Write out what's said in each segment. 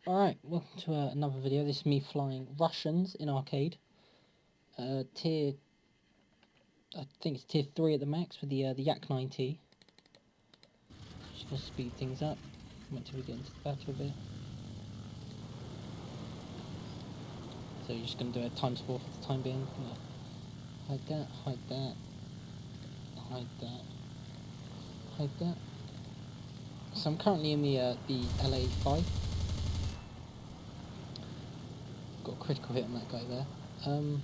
Alright, welcome to another video. This is me flying Russians in arcade. Tier, I think it's tier 3 at the max with the Yak 9T. Just gonna speed things up. Wait till we get into the battle a bit. So you're just gonna do a times 4 for the time being. Gonna hide that, hide that, hide that, hide that. So I'm currently in the LA5. Got a critical hit on that guy there. So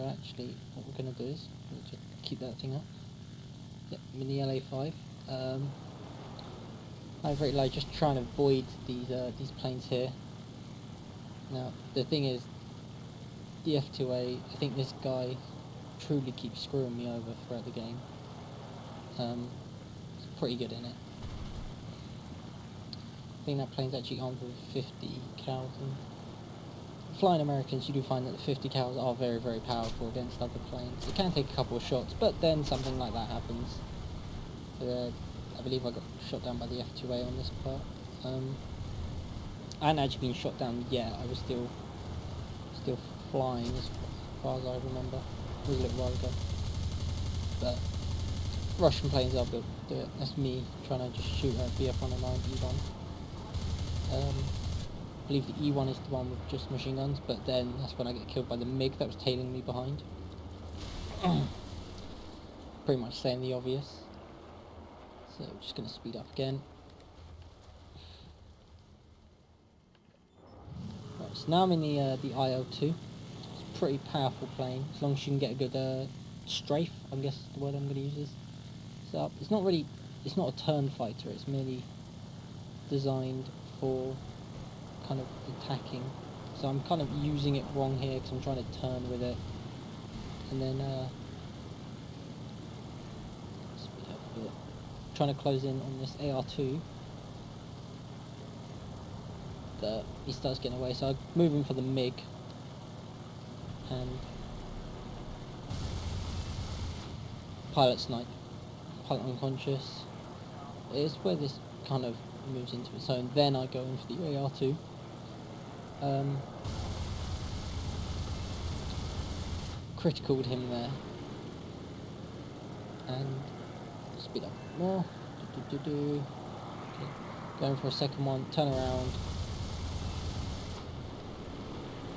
actually, what we're going to do is we'll just keep that thing up. Yep, I'm in the LA5. I'm very low, just trying to avoid these planes here. Now the thing is, the F2A. I think this guy truly keeps screwing me over throughout the game. It's pretty good in it. I think that plane's actually armed with 50 cows. Flying Americans, you do find that the 50 cows are very, very powerful against other planes. It can take a couple of shots, but then something like that happens. I believe I got shot down by the F2A on this part. I hadn't actually been shot down yet. I was still flying as far as I remember. It was a little while ago. But Russian planes are built to do it. That's me trying to just shoot a BF-109 E1. I believe the E1 is the one with just machine guns, but then that's when I get killed by the MiG that was tailing me behind. Pretty much saying the obvious. So just going to speed up again. Right, so now I'm in the IL-2. It's a pretty powerful plane, as long as you can get a good strafe, I guess is the word I'm going to use is. So it's not a turn fighter, it's merely designed for kind of attacking. So I'm kind of using it wrong here because I'm trying to turn with it. And then speed up a bit. Trying to close in on this AR2. But he starts getting away, so I'm moving for the MiG. And pilot snipe. Pilot unconscious. It's where this kind of moves into its own. Then I go in for the AR2. Criticaled him there. And speed up more. Okay. Going for a second one, turn around,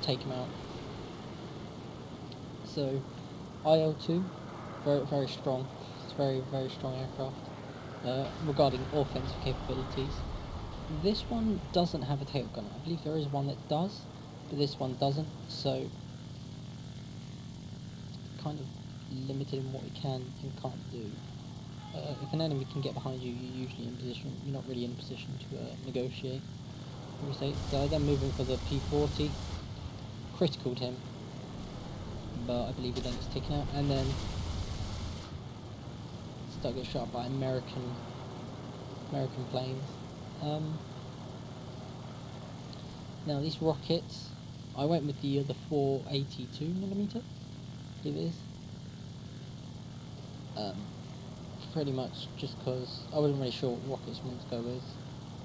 take him out. So IL-2, very, very strong. It's very, very strong aircraft regarding offensive capabilities. This one doesn't have a tail gunner. I believe there is one that does, but this one doesn't. So kind of limited in what we can and can't do. If an enemy can get behind you, you're usually in position. You're not really in a position to negotiate. So I then move in for the P40. Criticaled him, but I believe he then gets taken out, and then start getting shot by American planes. Now these rockets, I went with the 482mm. I believe it is. Pretty much just because I wasn't really sure what rockets I wanted to go with.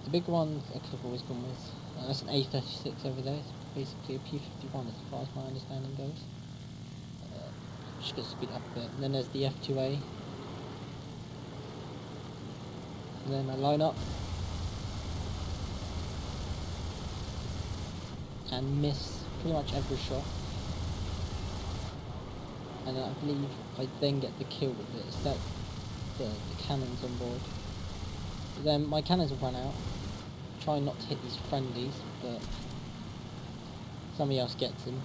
The big ones I could have always gone with. That's an A36 over there. It's basically a P51 as far as my understanding goes. Just going to speed up a bit. And then there's the F2A. And then I line up. And miss pretty much every shot. And I believe I then get the kill with it. It's that the cannons on board. But then my cannons have run out. Trying not to hit these friendlies, but somebody else gets them.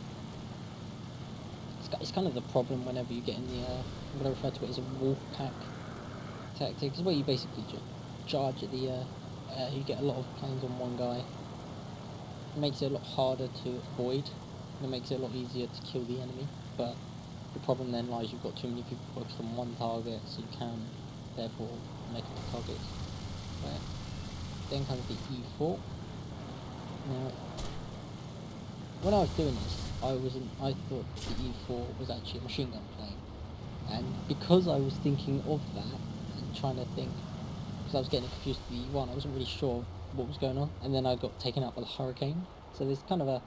It's kind of the problem whenever you get in the what I refer to it as a wolf pack tactic. It's where you basically just charge at the you get a lot of planes on one guy. It makes it a lot harder to avoid, and it makes it a lot easier to kill the enemy. But the problem then lies you've got too many people focused on one target, so you can therefore make up the targets. Right. Then comes the E4. Now, when I was doing this, I thought the E4 was actually a machine gun plane, and because I was thinking of that and trying to think, because I was getting confused with the E1, I wasn't really sure what was going on, and then I got taken out by the hurricane. So there's kind of a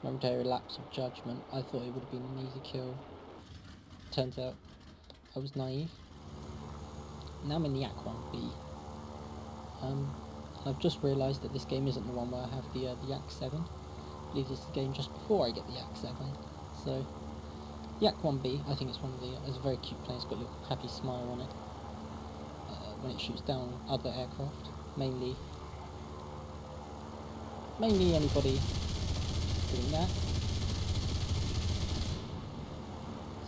momentary lapse of judgment. I thought it would have been an easy kill. Turns out I was naive. Now I'm in the Yak 1B. I've just realised that this game isn't the one where I have the Yak 7. I believe this is the game just before I get the Yak 7. So, Yak 1B, I think it's one of the... It's a very cute plane, it's got a little happy smile on it. When it shoots down other aircraft, mainly anybody doing that.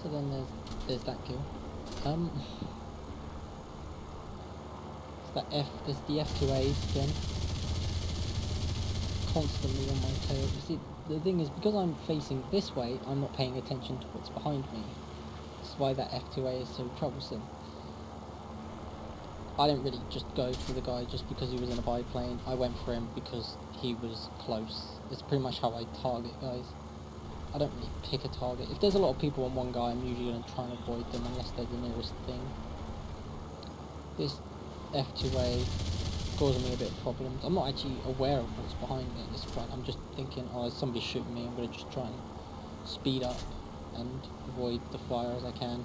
So then there's that kill. There's the F2As again, constantly on my tail. You see, the thing is, because I'm facing this way, I'm not paying attention to what's behind me. That's why that F2A is so troublesome. I didn't really just go for the guy just because he was in a biplane. I went for him because he was close. It's pretty much how I target guys. I don't really pick a target. If there's a lot of people on one guy, I'm usually going to try and avoid them unless they're the nearest thing. This F2A causing me a bit of problems. I'm not actually aware of what's behind me at this point. I'm just thinking, oh, there's somebody shooting me. I'm going to just try and speed up and avoid the fire as I can.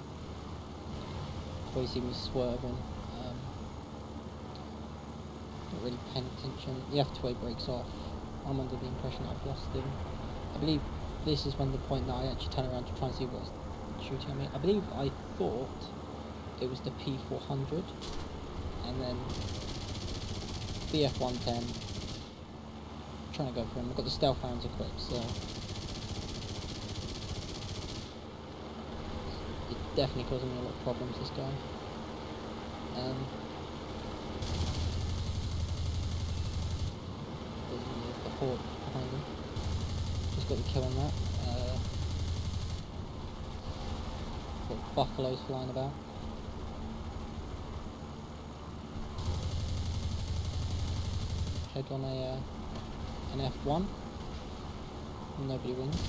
Before you see me swerving. Not really paying attention. The F2A breaks off. I'm under the impression I've lost him. I believe this is when the point that I actually turn around to try and see what's shooting at me. I believe I thought it was the P400 and then the F110. Trying to go for him. I've got the stealth rounds equipped, so it's definitely causing me a lot of problems, this guy. The Hawk behind him. Just got the kill on that. Got buffaloes flying about. Head on an F1. Nobody wins.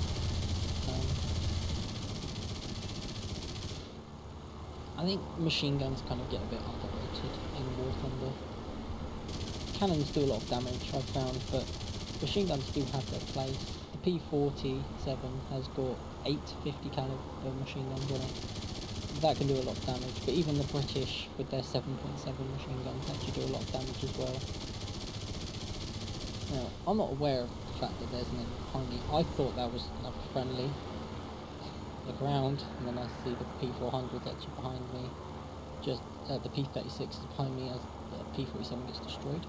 I think machine guns kind of get a bit underrated in War Thunder. Cannons do a lot of damage, I've found, but machine guns do have their place. The P47 has got 8 50 caliber machine guns on it. That can do a lot of damage, but even the British with their 7.7 machine guns actually do a lot of damage as well. Now, I'm not aware of the fact that there's an enemy behind me. I thought that was another friendly. Look around, and then I see the P400 actually behind me. Just the P36 is behind me as the P47 gets destroyed.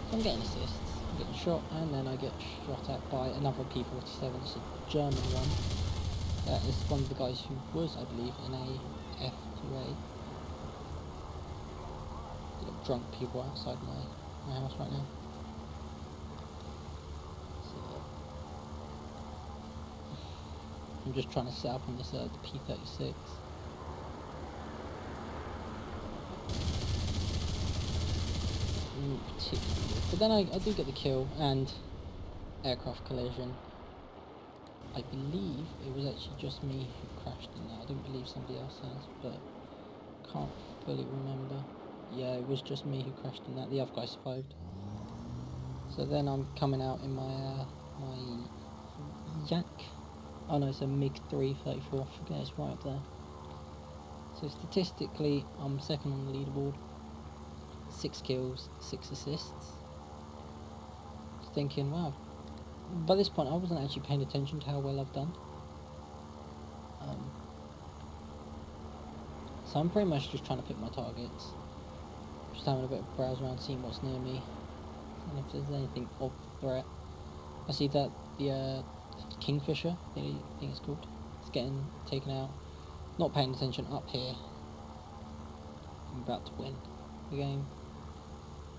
So I'm getting assists, I'm getting shot, and then I get shot at by another P47. It's a German one. It's one of the guys who was, I believe, in a F2A. There's a lot of drunk people outside my house right now. I'm just trying to set up on this the P36. Particularly good. But then I do get the kill and aircraft collision. I believe it was actually just me who crashed in that. I don't believe somebody else has, but can't fully remember. Yeah, it was just me who crashed in that. The other guy survived. So then I'm coming out in my my Yak. Oh no, it's a MiG-3 34. I forget, it's right up there. So statistically, I'm second on the leaderboard. 6 kills, 6 assists. Just thinking, wow. By this point, I wasn't actually paying attention to how well I've done. So I'm pretty much just trying to pick my targets. Just having a bit of browse around, seeing what's near me. And if there's anything of threat. I see that the Kingfisher, I think it's called, it's getting taken out. Not paying attention up here. I'm about to win the game.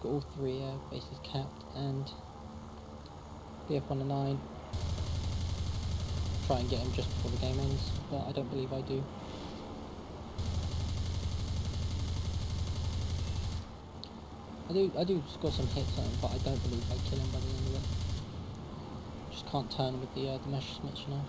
Got all 3 bases capped, and the F109. Try and get him just before the game ends, but I don't believe I do. I do score some hits on him, but I don't believe I kill him by the end of it. Just can't turn with the Messerschmitt, you know.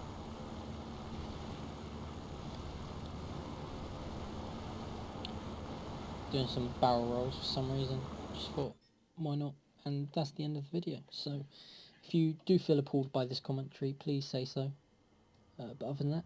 Doing some barrel rolls for some reason. Just thought why not? And that's the end of the video. So if you do feel appalled by this commentary, please say so. But other than that,